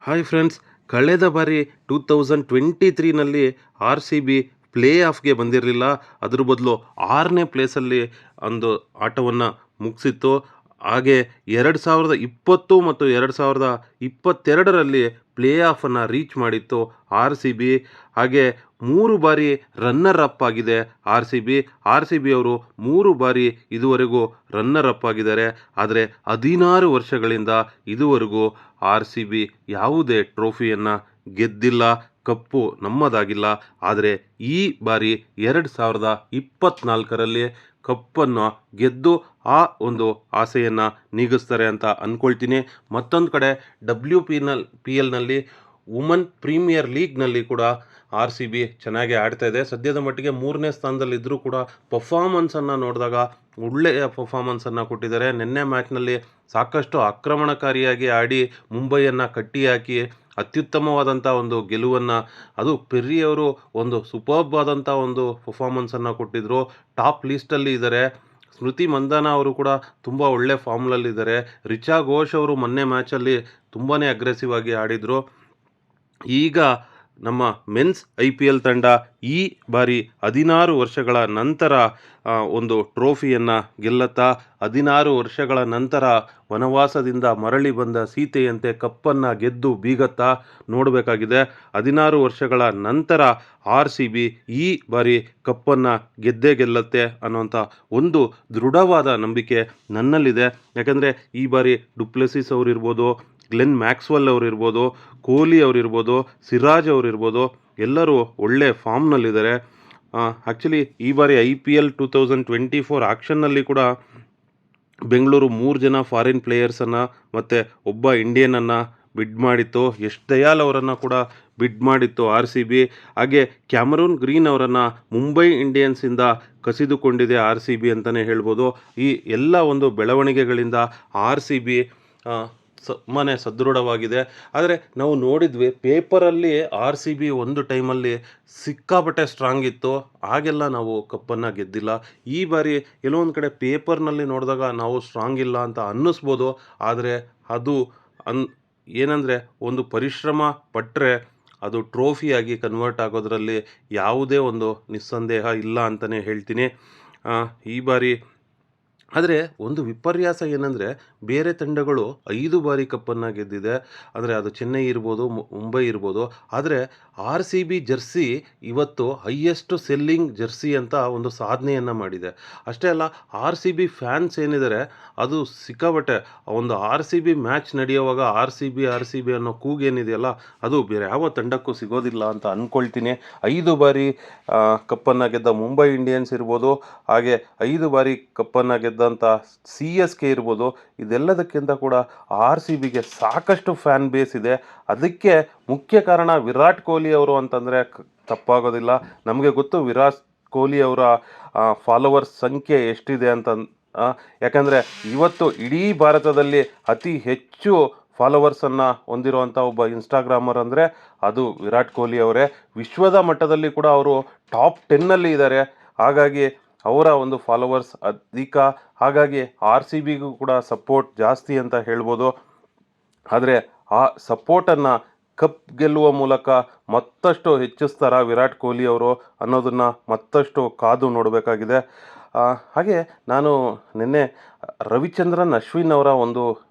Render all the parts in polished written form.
Hi friends, ಕಳೆದ ಬಾರಿ 2023ನಲ್ಲಿ R C B play ಆಫ್ಗೆ ಬಂದಿರಲಿಲ್ಲ. ಅದ್ರ ಬದಲು 6ನೇ ಪ್ಲೇಸಲ್ಲಿ ಒಂದು ಆಟವನ್ನು ಮುಗಿಸಿತ್ತು. ಹಾಗೆ 2020 ಮತ್ತು 2022ರಲ್ಲಿ ಪ್ಲೇ ಆಫನ್ನು ರೀಚ್ ಮಾಡಿತ್ತು ಆರ್ ಸಿ ಬಿ. ಹಾಗೆ 3 ಬಾರಿ ರನ್ನರ್ ಅಪ್ ಆಗಿದೆ ಆರ್ ಸಿ ಬಿ ಅವರು 3 ಬಾರಿ ಇದುವರೆಗೂ ರನ್ನರ್ ಅಪ್ ಆಗಿದ್ದಾರೆ. ಆದರೆ 16 ವರ್ಷಗಳಿಂದ ಇದುವರೆಗೂ ಆರ್ ಸಿ ಬಿ ಯಾವುದೇ ಟ್ರೋಫಿಯನ್ನು ಗೆದ್ದಿಲ್ಲ, ಕಪ್ಪು ನಮ್ಮದಾಗಿಲ್ಲ. ಆದರೆ ಈ ಬಾರಿ 2024ರಲ್ಲಿ ಕಪ್ಪನ್ನು ಗೆದ್ದು ಆ ಒಂದು ಆಸೆಯನ್ನು ನೀಗಿಸ್ತಾರೆ ಅಂತ ಅಂದ್ಕೊಳ್ತೀನಿ. ಮತ್ತೊಂದು ಕಡೆ ಪಿ ಎಲ್ನಲ್ಲಿ ವುಮನ್ ಪ್ರೀಮಿಯರ್ ಲೀಗ್ನಲ್ಲಿ ಕೂಡ ಆರ್ ಸಿ ಬಿ ಚೆನ್ನಾಗಿ ಆಡ್ತಾ ಇದೆ. ಸದ್ಯದ ಮಟ್ಟಿಗೆ 3ನೇ ಸ್ಥಾನದಲ್ಲಿದ್ದರೂ ಕೂಡ ಪರ್ಫಾರ್ಮೆನ್ಸನ್ನು ನೋಡಿದಾಗ ಒಳ್ಳೆಯ ಪರ್ಫಾರ್ಮೆನ್ಸನ್ನು ಕೊಟ್ಟಿದ್ದಾರೆ. ನಿನ್ನೆ ಮ್ಯಾಚ್ನಲ್ಲಿ ಸಾಕಷ್ಟು ಆಕ್ರಮಣಕಾರಿಯಾಗಿ ಆಡಿ ಮುಂಬೈಯನ್ನು ಕಟ್ಟಿಹಾಕಿ ಅತ್ಯುತ್ತಮವಾದಂಥ ಒಂದು ಗೆಲುವನ್ನು, ಅದು ಪೆರ್ರಿಯವರು ಒಂದು ಸೂಪರ್ಬ್ ಆದಂಥ ಒಂದು ಪರ್ಫಾರ್ಮೆನ್ಸನ್ನು ಕೊಟ್ಟಿದ್ದರು. ಟಾಪ್ ಲೀಸ್ಟಲ್ಲಿ ಇದ್ದಾರೆ. ಸ್ಮೃತಿ ಮಂದಾನ ಅವರು ಕೂಡ ತುಂಬ ಒಳ್ಳೆ ಫಾರ್ಮ್ನಲ್ಲಿದ್ದಾರೆ. ರಿಚಾ ಘೋಷ್ ಅವರು ಮೊನ್ನೆ ಮ್ಯಾಚಲ್ಲಿ ತುಂಬಾ ಅಗ್ರೆಸಿವ್ ಆಗಿ ಆಡಿದರು. ಈಗ ನಮ್ಮ ಮೆನ್ಸ್ IPL ತಂಡ ಈ ಬಾರಿ 16 ವರ್ಷಗಳ ನಂತರ ಒಂದು ಟ್ರೋಫಿಯನ್ನು ಗೆಲ್ಲುತ್ತಾ, 16 ವರ್ಷಗಳ ನಂತರ ವನವಾಸದಿಂದ ಮರಳಿ ಬಂದ ಸೀತೆಯಂತೆ ಕಪ್ಪನ್ನು ಗೆದ್ದು ಬೀಗತ್ತಾ ನೋಡಬೇಕಾಗಿದೆ. 16 ವರ್ಷಗಳ ನಂತರ ಆರ್ ಸಿ ಬಿ ಈ ಬಾರಿ ಕಪ್ಪನ್ನು ಗೆದ್ದೇ ಗೆಲ್ಲುತ್ತೆ ಅನ್ನೋಂಥ ಒಂದು ದೃಢವಾದ ನಂಬಿಕೆ ನನ್ನಲ್ಲಿದೆ. ಯಾಕಂದರೆ ಈ ಬಾರಿ ಡುಪ್ಲೆಸಿಸ್ ಅವರಿರ್ಬೋದು, ಗ್ಲೆನ್ ಮ್ಯಾಕ್ಸ್ವೆಲ್ ಅವರಿರ್ಬೋದು, ಕೊಹ್ಲಿ ಅವರಿರ್ಬೋದು, ಸಿರಾಜ್ ಅವರಿರ್ಬೋದು, ಎಲ್ಲರೂ ಒಳ್ಳೆ ಫಾರ್ಮ್ನಲ್ಲಿದ್ದಾರೆ. ಆ್ಯಕ್ಚುಲಿ ಈ ಬಾರಿ IPL 2024 ಆಕ್ಷನ್ನಲ್ಲಿ ಕೂಡ ಬೆಂಗಳೂರು 3 ಜನ ಫಾರಿನ್ ಪ್ಲೇಯರ್ಸನ್ನು ಮತ್ತು ಒಬ್ಬ ಇಂಡಿಯನನ್ನು ಬಿಡ್ ಮಾಡಿತ್ತು. ಯಶ್ ದಯಾಲ್ ಅವರನ್ನು ಕೂಡ ಬಿಡ್ ಮಾಡಿತ್ತು ಆರ್ ಸಿ ಬಿ. ಹಾಗೆ ಕ್ಯಾಮರೂನ್ ಗ್ರೀನ್ ಅವರನ್ನು ಮುಂಬೈ ಇಂಡಿಯನ್ಸಿಂದ ಕಸಿದುಕೊಂಡಿದೆ ಆರ್ ಸಿ ಬಿ ಅಂತಲೇ ಹೇಳ್ಬೋದು. ಈ ಎಲ್ಲ ಒಂದು ಬೆಳವಣಿಗೆಗಳಿಂದ ಆರ್ ಸಿ ಬಿ ಮನೆ ಸದೃಢವಾಗಿದೆ. ಆದರೆ ನಾವು ನೋಡಿದ್ವಿ, ಪೇಪರಲ್ಲಿ ಆರ್ ಸಿ ಬಿ ಒಂದು ಟೈಮಲ್ಲಿ ಸಿಕ್ಕಾಪಟ್ಟೆ ಸ್ಟ್ರಾಂಗ್ ಇತ್ತು, ಆಗೆಲ್ಲ ನಾವು ಕಪ್ಪನ್ನು ಗೆದ್ದಿಲ್ಲ. ಈ ಬಾರಿ ಕೆಲವೊಂದು ಕಡೆ ಪೇಪರ್ನಲ್ಲಿ ನೋಡಿದಾಗ ನಾವು ಸ್ಟ್ರಾಂಗ್ ಇಲ್ಲ ಅಂತ ಅನ್ನಿಸ್ಬೋದು. ಆದರೆ ಅದು ಏನಂದರೆ, ಒಂದು ಪರಿಶ್ರಮ ಪಟ್ಟರೆ ಅದು ಟ್ರೋಫಿಯಾಗಿ ಕನ್ವರ್ಟ್ ಆಗೋದ್ರಲ್ಲಿ ಯಾವುದೇ ಒಂದು ನಿಸ್ಸಂದೇಹ ಇಲ್ಲ ಅಂತಲೇ ಹೇಳ್ತೀನಿ. ಈ ಬಾರಿ ಆದರೆ ಒಂದು ವಿಪರ್ಯಾಸ ಏನಂದರೆ, ಬೇರೆ ತಂಡಗಳು 5 ಬಾರಿ ಕಪ್ಪನ್ನು ಗೆದ್ದಿದೆ. ಅಂದರೆ ಅದು ಚೆನ್ನೈ ಇರ್ಬೋದು, ಮುಂಬೈ ಇರ್ಬೋದು. ಆದರೆ ಆರ್ ಸಿ ಬಿ ಜರ್ಸಿ ಇವತ್ತು ಹೈಯೆಸ್ಟ್ ಸೆಲ್ಲಿಂಗ್ ಜರ್ಸಿ ಅಂತ ಒಂದು ಸಾಧನೆಯನ್ನು ಮಾಡಿದೆ. ಅಷ್ಟೇ ಅಲ್ಲ, ಆರ್ ಸಿ ಬಿ ಫ್ಯಾನ್ಸ್ ಏನಿದ್ದಾರೆ ಅದು ಸಿಕ್ಕಾಬಟ್ಟೆ. ಒಂದು ಆರ್ ಸಿ ಬಿ ಮ್ಯಾಚ್ ನಡೆಯುವಾಗ ಆರ್ ಸಿ ಬಿ ಅನ್ನೋ ಕೂಗೇನಿದೆಯಲ್ಲ, ಅದು ಬೇರೆ ಯಾವ ತಂಡಕ್ಕೂ ಸಿಗೋದಿಲ್ಲ ಅಂತ ಅಂದ್ಕೊಳ್ತೀನಿ. 5 ಬಾರಿ ಕಪ್ಪನ್ನು ಗೆದ್ದ ಮುಂಬೈ ಇಂಡಿಯನ್ಸ್ ಇರ್ಬೋದು, ಹಾಗೆ 5 ಬಾರಿ ಕಪ್ಪನ್ನು ಗೆದ್ದಂಥ CSK ಇರ್ಬೋದು, ಇದೆಲ್ಲದಕ್ಕಿಂತ ಕೂಡ ಆರ್ ಸಿ ಬಿಗೆ ಸಾಕಷ್ಟು ಫ್ಯಾನ್ ಬೇಸ್ ಇದೆ. ಅದಕ್ಕೆ ಮುಖ್ಯ ಕಾರಣ ವಿರಾಟ್ ಕೊಹ್ಲಿ ಅವರು ಅಂತಂದರೆ ತಪ್ಪಾಗೋದಿಲ್ಲ. ನಮಗೆ ಗೊತ್ತು ವಿರಾಟ್ ಕೊಹ್ಲಿ ಅವರ ಫಾಲೋವರ್ಸ್ ಸಂಖ್ಯೆ ಎಷ್ಟಿದೆ ಅಂತ. ಯಾಕಂದರೆ ಇವತ್ತು ಇಡೀ ಭಾರತದಲ್ಲಿ ಅತಿ ಹೆಚ್ಚು ಫಾಲೋವರ್ಸನ್ನು ಹೊಂದಿರುವಂಥ ಒಬ್ಬ ಇನ್ಸ್ಟಾಗ್ರಾಮರ್ ಅಂದರೆ ಅದು ವಿರಾಟ್ ಕೊಹ್ಲಿ ಅವರೇ. ವಿಶ್ವದ ಮಟ್ಟದಲ್ಲಿ ಕೂಡ ಅವರು ಟಾಪ್ 10ನಲ್ಲಿ ಇದ್ದಾರೆ. ಹಾಗಾಗಿ ಅವರ ಒಂದು ಫಾಲೋವರ್ಸ್ ಅಧಿಕ. ಹಾಗಾಗಿ ಆರ್ ಸಿ ಬಿಗೂ ಕೂಡ ಸಪೋರ್ಟ್ ಜಾಸ್ತಿ ಅಂತ ಹೇಳ್ಬೋದು. ಆದರೆ ಆ ಸಪೋರ್ಟನ್ನು ಕಪ್ ಗೆಲ್ಲುವ ಮೂಲಕ ಮತ್ತಷ್ಟು ಹೆಚ್ಚಿಸ್ತಾರ ವಿರಾಟ್ ಕೊಹ್ಲಿ ಅವರು ಅನ್ನೋದನ್ನು ಮತ್ತಷ್ಟು ಕಾದು ನೋಡಬೇಕಾಗಿದೆ. ಹಾಗೆ ನಾನು ನಿನ್ನೆ ರವಿಚಂದ್ರನ್ ಅಶ್ವಿನ್ ಅವರ ಒಂದು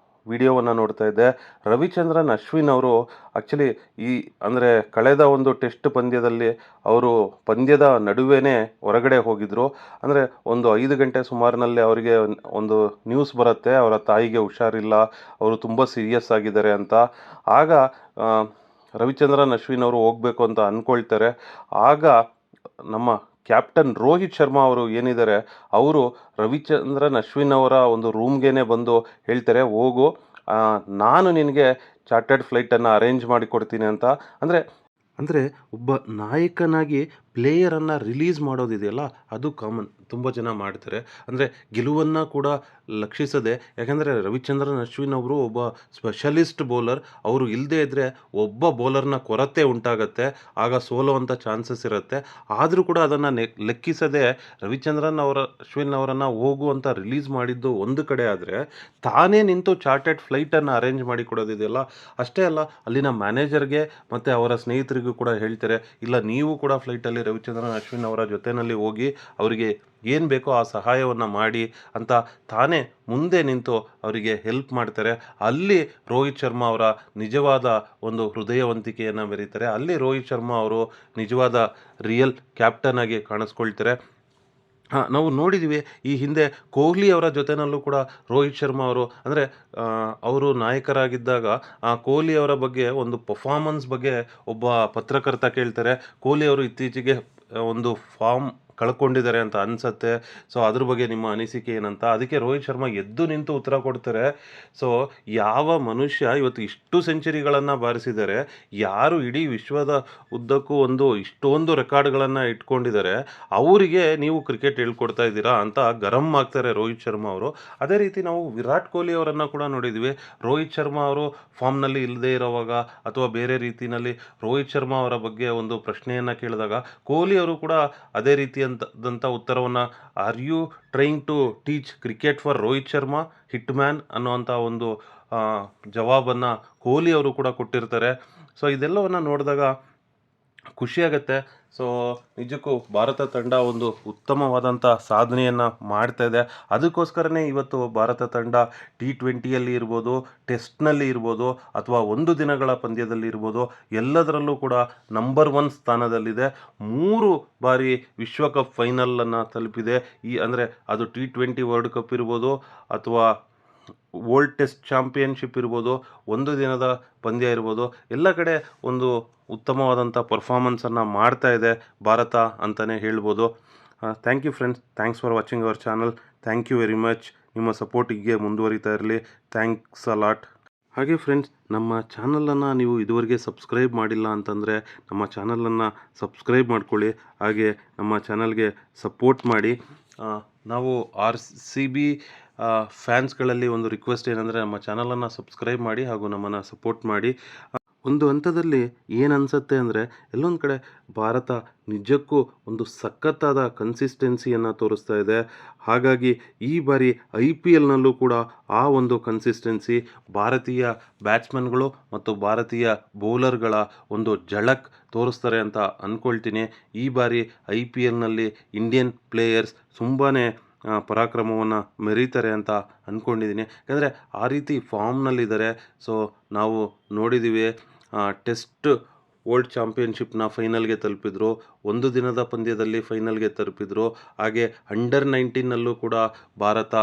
ವಿಡಿಯೋವನ್ನು ನೋಡ್ತಾ ಇದ್ದೆ. ರವಿಚಂದ್ರನ್ ಅಶ್ವಿನ್ ಅವರು ಆ್ಯಕ್ಚುಲಿ ಅಂದರೆ ಕಳೆದ ಒಂದು ಟೆಸ್ಟ್ ಪಂದ್ಯದಲ್ಲಿ ಅವರು ಪಂದ್ಯದ ನಡುವೆನೇ ಹೊರಗಡೆ ಹೋಗಿದ್ದರು. ಅಂದರೆ ಒಂದು 5 ಗಂಟೆ ಸುಮಾರಿನಲ್ಲಿ ಅವರಿಗೆ ಒಂದು ನ್ಯೂಸ್ ಬರುತ್ತೆ, ಅವರ ತಾಯಿಗೆ ಹುಷಾರಿಲ್ಲ, ಅವರು ತುಂಬ ಸೀರಿಯಸ್ ಆಗಿದ್ದಾರೆ ಅಂತ. ಆಗ ರವಿಚಂದ್ರನ್ ಅಶ್ವಿನ್ ಅವರು ಹೋಗಬೇಕು ಅಂತ ಅಂದ್ಕೊಳ್ತಾರೆ. ಆಗ ನಮ್ಮ ಕ್ಯಾಪ್ಟನ್ ರೋಹಿತ್ ಶರ್ಮಾ ಅವರು ಏನಿದ್ದಾರೆ, ಅವರು ರವಿಚಂದ್ರನ್ ಅಶ್ವಿನ್ ಅವರ ಒಂದು ರೂಮ್ಗೇ ಬಂದು ಹೇಳ್ತಾರೆ, ಹೋಗು, ನಾನು ನಿನಗೆ ಚಾರ್ಟರ್ಡ್ ಫ್ಲೈಟನ್ನು ಅರೇಂಜ್ ಮಾಡಿಕೊಡ್ತೀನಿ ಅಂತ. ಅಂದರೆ ಒಬ್ಬ ನಾಯಕನಾಗಿ ಪ್ಲೇಯರನ್ನು ರಿಲೀಸ್ ಮಾಡೋದಿದೆಯಲ್ಲ ಅದು ಕಾಮನ್, ತುಂಬ ಜನ ಮಾಡ್ತಾರೆ. ಅಂದರೆ ಗೆಲುವನ್ನು ಕೂಡ ಲಕ್ಷಿಸದೆ, ಯಾಕಂದರೆ ರವಿಚಂದ್ರನ್ ಅಶ್ವಿನ್ ಅವರು ಒಬ್ಬ ಸ್ಪೆಷಲಿಸ್ಟ್ ಬೌಲರ್. ಅವರು ಇಲ್ಲದೇ ಇದ್ದರೆ ಒಬ್ಬ ಬೌಲರ್ನ ಕೊರತೆ ಉಂಟಾಗತ್ತೆ, ಆಗ ಸೋಲುವಂಥ ಚಾನ್ಸಸ್ ಇರುತ್ತೆ. ಆದರೂ ಕೂಡ ಅದನ್ನು ಲೆಕ್ಕಿಸದೆ ಅಶ್ವಿನ್ ಅವರನ್ನು ಹೋಗು ಅಂತ ರಿಲೀಸ್ ಮಾಡಿದ್ದು ಒಂದು ಕಡೆ ಆದರೆ, ತಾನೇ ನಿಂತು ಚಾರ್ಟೆಡ್ ಫ್ಲೈಟನ್ನು ಅರೇಂಜ್ ಮಾಡಿ ಕೊಡೋದಿದೆಯಲ್ಲ, ಅಷ್ಟೇ ಅಲ್ಲ ಅಲ್ಲಿನ ಮ್ಯಾನೇಜರ್ಗೆ ಮತ್ತು ಅವರ ಸ್ನೇಹಿತರಿಗೂ ಕೂಡ ಹೇಳ್ತಾರೆ, ಇಲ್ಲ ನೀವು ಕೂಡ ಫ್ಲೈಟಲ್ಲಿ ರವಿಚಂದ್ರನ್ ಅಶ್ವಿನ್ ಅವರ ಜೊತೆಯಲ್ಲಿ ಹೋಗಿ ಅವರಿಗೆ ಏನು ಬೇಕೋ ಆ ಸಹಾಯವನ್ನು ಮಾಡಿ ಅಂತ ತಾನೇ ಮುಂದೆ ನಿಂತು ಅವರಿಗೆ ಹೆಲ್ಪ್ ಮಾಡ್ತಾರೆ. ಅಲ್ಲಿ ರೋಹಿತ್ ಶರ್ಮಾ ಅವರ ನಿಜವಾದ ಒಂದು ಹೃದಯವಂತಿಕೆಯನ್ನು ಮೆರೀತಾರೆ. ಅಲ್ಲಿ ರೋಹಿತ್ ಶರ್ಮಾ ಅವರು ನಿಜವಾದ ರಿಯಲ್ ಕ್ಯಾಪ್ಟನ್ ಆಗಿ ಕಾಣಿಸ್ಕೊಳ್ತಾರೆ. ನಾವು ನೋಡಿದ್ದೀವಿ ಈ ಹಿಂದೆ ಕೊಹ್ಲಿ ಅವರ ಜೊತೆನಲ್ಲೂ ಕೂಡ ರೋಹಿತ್ ಶರ್ಮಾ ಅವರು, ಅಂದರೆ ಅವರು ನಾಯಕರಾಗಿದ್ದಾಗ ಕೊಹ್ಲಿ ಅವರ ಬಗ್ಗೆ ಒಂದು ಪರ್ಫಾರ್ಮೆನ್ಸ್ ಬಗ್ಗೆ ಒಬ್ಬ ಪತ್ರಕರ್ತ ಕೇಳ್ತಾರೆ. ಕೊಹ್ಲಿ ಅವರು ಇತ್ತೀಚೆಗೆ ಒಂದು ಫಾರ್ಮ್ ಕಳ್ಕೊಂಡಿದ್ದಾರೆ ಅಂತ ಅನಿಸತ್ತೆ, ಸೊ ಅದ್ರ ಬಗ್ಗೆ ನಿಮ್ಮ ಅನಿಸಿಕೆ ಏನಂತ. ಅದಕ್ಕೆ ರೋಹಿತ್ ಶರ್ಮಾ ಎದ್ದು ನಿಂತು ಉತ್ತರ ಕೊಡ್ತಾರೆ. ಸೊ ಯಾವ ಮನುಷ್ಯ ಇವತ್ತು ಇಷ್ಟು ಸೆಂಚುರಿಗಳನ್ನು ಬಾರಿಸಿದ್ದಾರೆ, ಯಾರು ಇಡೀ ವಿಶ್ವದ ಉದ್ದಕ್ಕೂ ಇಷ್ಟೊಂದು ರೆಕಾರ್ಡ್ಗಳನ್ನು ಇಟ್ಕೊಂಡಿದ್ದಾರೆ, ಅವರಿಗೆ ನೀವು ಕ್ರಿಕೆಟ್ ಹೇಳ್ಕೊಡ್ತಾ ಇದ್ದೀರಾ ಅಂತ ಗರಂ ಆಗ್ತಾರೆ ರೋಹಿತ್ ಶರ್ಮಾ ಅವರು. ಅದೇ ರೀತಿ ನಾವು ವಿರಾಟ್ ಕೊಹ್ಲಿ ಅವರನ್ನು ಕೂಡ ನೋಡಿದ್ವಿ. ರೋಹಿತ್ ಶರ್ಮಾ ಅವರು ಫಾರ್ಮ್ನಲ್ಲಿ ಇಲ್ಲದೆ ಇರೋವಾಗ ಅಥವಾ ಬೇರೆ ರೀತಿಯಲ್ಲಿ ರೋಹಿತ್ ಶರ್ಮಾ ಅವರ ಬಗ್ಗೆ ಒಂದು ಪ್ರಶ್ನೆಯನ್ನು ಕೇಳಿದಾಗ ಕೊಹ್ಲಿ ಅವರು ಕೂಡ ಅದೇ ರೀತಿಯಂಥ ಉತ್ತರವನ್ನು, are you trying to teach cricket for Rohit Sharma hitman ಅನ್ನುವಂಥ ಒಂದು ಜವಾಬನ್ನು ಕೊಹ್ಲಿ ಅವರು ಕೂಡ ಕೊಟ್ಟಿರ್ತಾರೆ. ಸೊ ಇದೆಲ್ಲವನ್ನು ನೋಡಿದಾಗ ಖುಷಿಯಾಗತ್ತೆ. ಸೊ ನಿಜಕ್ಕೂ ಭಾರತ ತಂಡ ಒಂದು ಉತ್ತಮವಾದಂಥ ಸಾಧನೆಯನ್ನು ಮಾಡ್ತಾ ಇದೆ. ಅದಕ್ಕೋಸ್ಕರನೇ ಇವತ್ತು ಭಾರತ ತಂಡ T20ಯಲ್ಲಿ ಇರ್ಬೋದು, ಟೆಸ್ಟ್ನಲ್ಲಿ ಇರ್ಬೋದು, ಅಥವಾ ಒಂದು ದಿನಗಳ ಪಂದ್ಯದಲ್ಲಿ ಇರ್ಬೋದು, ಎಲ್ಲದರಲ್ಲೂ ಕೂಡ ನಂಬರ್ 1 ಸ್ಥಾನದಲ್ಲಿದೆ. 3 ಬಾರಿ ವಿಶ್ವಕಪ್ ಫೈನಲನ್ನು ತಲುಪಿದೆ. ಅಂದರೆ ಅದು T20 ವರ್ಲ್ಡ್ ಕಪ್ ಇರ್ಬೋದು, ಅಥವಾ ವರ್ಲ್ಡ್ ಟೆಸ್ಟ್ ಚಾಂಪಿಯನ್ಶಿಪ್ ಇರ್ಬೋದು, ಒಂದು ದಿನದ ಪಂದ್ಯ ಇರ್ಬೋದು, ಎಲ್ಲ ಕಡೆ ಒಂದು ಉತ್ತಮವಾದಂಥ ಪರ್ಫಾರ್ಮೆನ್ಸನ್ನು ಮಾಡ್ತಾ ಇದೆ ಭಾರತ ಅಂತಲೇ ಹೇಳ್ಬೋದು. Thank you friends, thanks for watching our channel. Thank you very much. ನಿಮ್ಮ ಸಪೋರ್ಟ್ ಹೀಗೆ ಮುಂದುವರಿತಾ ಇರಲಿ. Thanks a lot. ಹಾಗೆ ಫ್ರೆಂಡ್ಸ್, ನಮ್ಮ ಚಾನಲನ್ನು ನೀವು ಇದುವರೆಗೆ ಸಬ್ಸ್ಕ್ರೈಬ್ ಮಾಡಿಲ್ಲ ಅಂತಂದರೆ ನಮ್ಮ ಚಾನಲನ್ನು ಸಬ್ಸ್ಕ್ರೈಬ್ ಮಾಡ್ಕೊಳ್ಳಿ. ಹಾಗೆ ನಮ್ಮ ಚಾನಲ್ಗೆ ಸಪೋರ್ಟ್ ಮಾಡಿ. ನಾವು RCB ಫ್ಯಾನ್ಸ್ಗಳಲ್ಲಿ ಒಂದು ರಿಕ್ವೆಸ್ಟ್ ಏನಂದರೆ, ನಮ್ಮ ಚಾನಲನ್ನು ಸಬ್ಸ್ಕ್ರೈಬ್ ಮಾಡಿ ಹಾಗೂ ನಮ್ಮನ್ನು ಸಪೋರ್ಟ್ ಮಾಡಿ. ಒಂದು ಹಂತದಲ್ಲಿ ಏನು ಅನಿಸುತ್ತೆ ಅಂದರೆ, ಎಲ್ಲೊಂದು ಕಡೆ ಭಾರತ ನಿಜಕ್ಕೂ ಒಂದು ಸಖತ್ತಾದ ಕನ್ಸಿಸ್ಟೆನ್ಸಿಯನ್ನು ತೋರಿಸ್ತಾ ಇದೆ. ಹಾಗಾಗಿ ಈ ಬಾರಿ IPLನಲ್ಲೂ ಕೂಡ ಆ ಒಂದು ಕನ್ಸಿಸ್ಟೆನ್ಸಿ ಭಾರತೀಯ ಬ್ಯಾಟ್ಸ್ಮನ್ಗಳು ಮತ್ತು ಭಾರತೀಯ ಬೌಲರ್ಗಳ ಒಂದು ಝಳಕ್ ತೋರಿಸ್ತಾರೆ ಅಂತ ಅಂದ್ಕೊಳ್ತೀನಿ. ಈ ಬಾರಿ IPLನಲ್ಲಿ ಇಂಡಿಯನ್ ಪ್ಲೇಯರ್ಸ್ ತುಂಬಾ ಪರಾಕ್ರಮವನ್ನು ಮೆರೀತಾರೆ ಅಂತ ಅಂದ್ಕೊಂಡಿದ್ದೀನಿ. ಯಾಕಂದರೆ ಆ ರೀತಿ ಫಾರ್ಮ್ನಲ್ಲಿದ್ದಾರೆ. ಸೊ ನಾವು ನೋಡಿದ್ದೀವಿ, ಟೆಸ್ಟ್ ವರ್ಲ್ಡ್ ಚಾಂಪಿಯನ್ಶಿಪ್ನ ಫೈನಲ್ಗೆ ತಲುಪಿದ್ರು, ಒಂದು ದಿನದ ಪಂದ್ಯದಲ್ಲಿ ಫೈನಲ್ಗೆ ತಲುಪಿದ್ರು. ಹಾಗೆ ಅಂಡರ್-19ನಲ್ಲೂ ಕೂಡ ಭಾರತ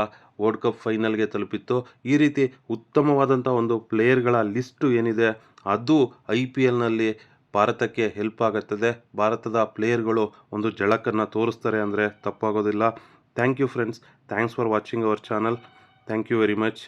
ವರ್ಲ್ಡ್ ಕಪ್ ಫೈನಲ್ಗೆ ತಲುಪಿತ್ತು. ಈ ರೀತಿ ಉತ್ತಮವಾದಂಥ ಒಂದು ಪ್ಲೇಯರ್ಗಳ ಲಿಸ್ಟು ಏನಿದೆ, ಅದು IPLನಲ್ಲಿ ಭಾರತಕ್ಕೆ ಹೆಲ್ಪ್ ಆಗುತ್ತದೆ. ಭಾರತದ ಪ್ಲೇಯರ್ಗಳು ಒಂದು ಝಳಕನ್ನು ತೋರಿಸ್ತಾರೆ ಅಂದರೆ ತಪ್ಪಾಗೋದಿಲ್ಲ. Thank you friends, thanks for watching our channel. Thank you very much.